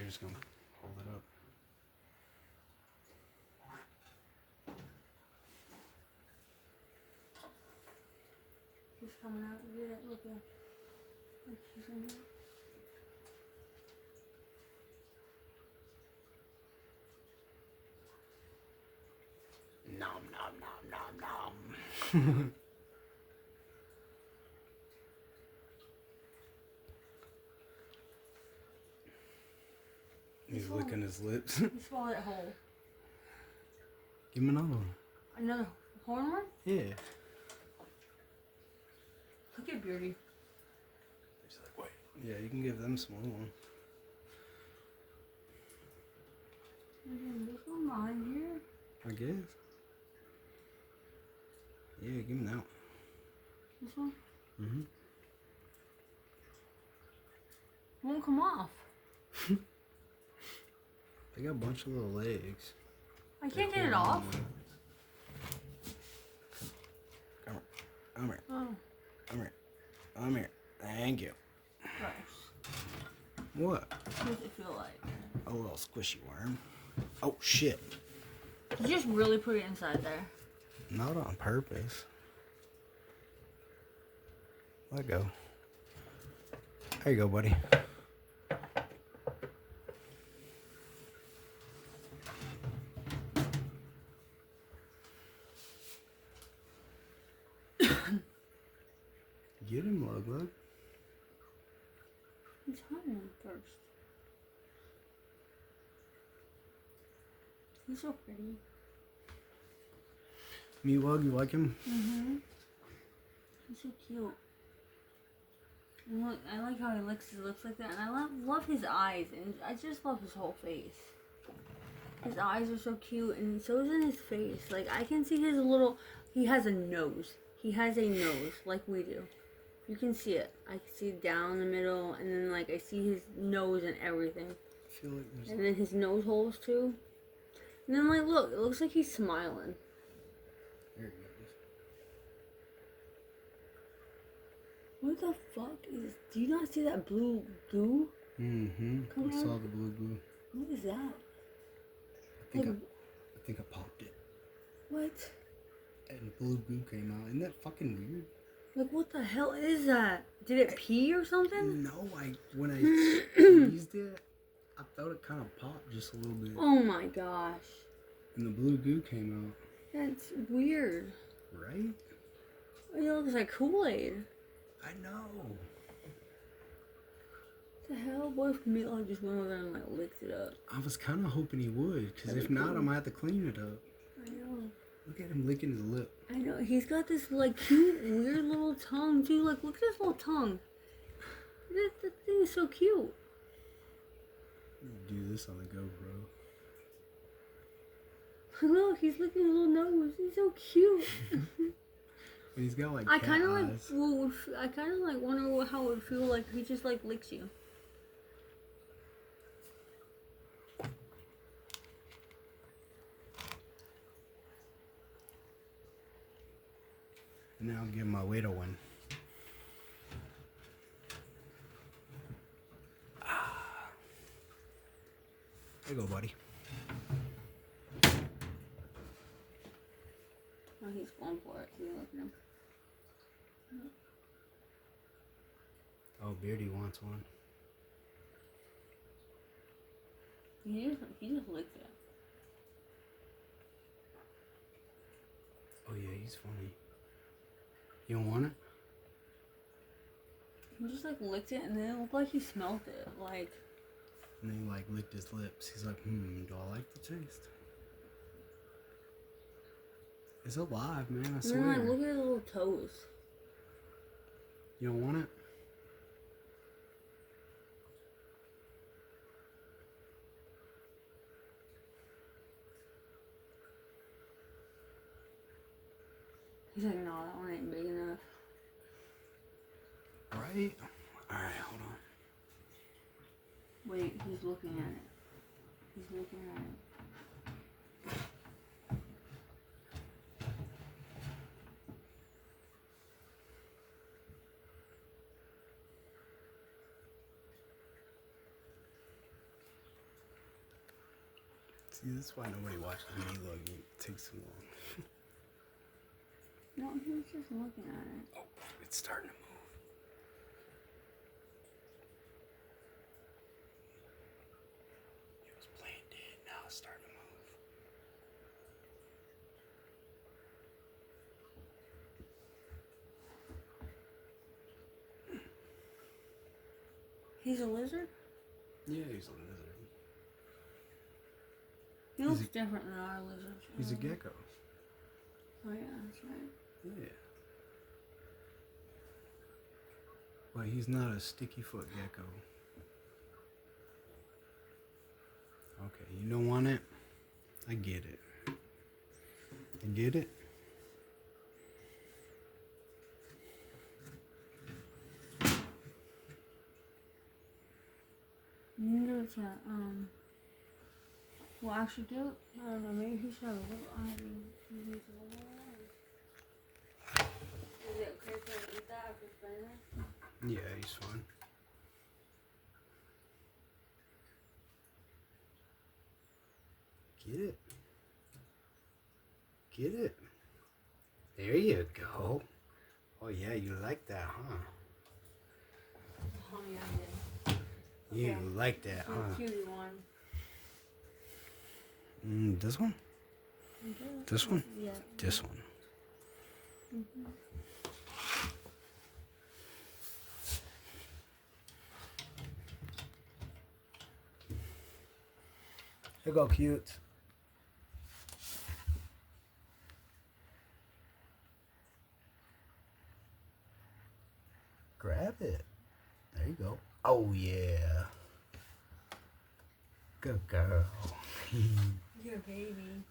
just gonna hold it up. She's coming out. Get it. Look at. She's in here. Nom nom nom nom nom. He's licking his lips. He swallowed it whole. Give him another one. Another hornworm? Yeah. Look at Beardy. He's like, wait. Yeah, you can give them some more. This one behind here. I guess. Yeah, give him that one. This one? Mm-hmm. Won't come off. They got a bunch of little legs. I can't get it off. Come here. Come here. Oh. Come here. Come here. Thank you. Gross. What? What does it feel like? A little squishy worm. Oh, shit. You just really put it inside there. Not on purpose. Let go. There you go, buddy. Get him, Meatlug. He's hunting him first. He's so pretty. Meatlug, you like him? Mm-hmm. He's so cute. And look, I like how he licks his lips like that, and I love his eyes, and I just love his whole face. His eyes are so cute, and so is in his face. Like, I can see his little, he has a nose. He has a nose, like we do. You can see it. I can see it down the middle, and then, like, I see his nose and everything. I feel like there's... And then his nose holes, too. And then, like, look, it looks like he's smiling. There he goes. What the fuck is... Do you not see that blue goo? Mm-hmm. I saw the blue goo. What is that? I think I popped it. What? And blue goo came out. Isn't that fucking weird? Like, what the hell is that? Did it pee or something? No, when I squeezed it, I thought it kind of popped just a little bit. Oh my gosh. And the blue goo came out. That's weird. Right? It looks like Kool-Aid. I know. What the hell? What if Meatlug just went over there and, like, licked it up? I was kind of hoping he would, because if not, I might have to clean it up. I know. Look at him licking his lip. I know. He's got this, like, cute, weird little tongue, too. Like, look at his little tongue. That thing is so cute. Do this on the GoPro. Look, he's licking his little nose. He's so cute. And he's got, like, I cat kind of eyes. I kind of like wonder how it would feel like if he just like licks you. And now I'll give my weight a one. There you go, buddy. Oh, he's going for it. You look at him. Oh, Beardy wants one. He just licked it. Oh yeah, he's funny. You don't want it? He just like licked it, and then it looked like he smelled it. Like. And then he like licked his lips. He's like, do I like the taste? It's alive, man, I swear. And then like look at his little toes. You don't want it? He's like, no, that one ain't big enough. Right? Alright, hold on. Wait, he's looking at it. He's looking at it. See, that's why nobody watches Meatlug. It takes so long. No, he was just looking at it. Oh, it's starting to move. It was playing dead. Now it's starting to move. He's a lizard? Yeah, he's a lizard. He looks different than our lizards. He's a gecko. Oh yeah, that's right. Yeah. But he's not a sticky foot gecko. Okay, you don't want it? I get it. I get it? You can give it to, well, actually, I don't know, maybe he should have a little eye. Maybe he's a little eye. Is it okay for him to eat that after it's been there? Yeah, he's fine. Get it. Get it. There you go. Oh yeah, you like that, huh? Oh yeah, I did. You Okay. like that, The huh? Cutie one. This one? Okay. This one? Yeah. This one. Mm-hmm. Here you go, cute. Grab it. There you go. Oh yeah. Good girl. You're a baby.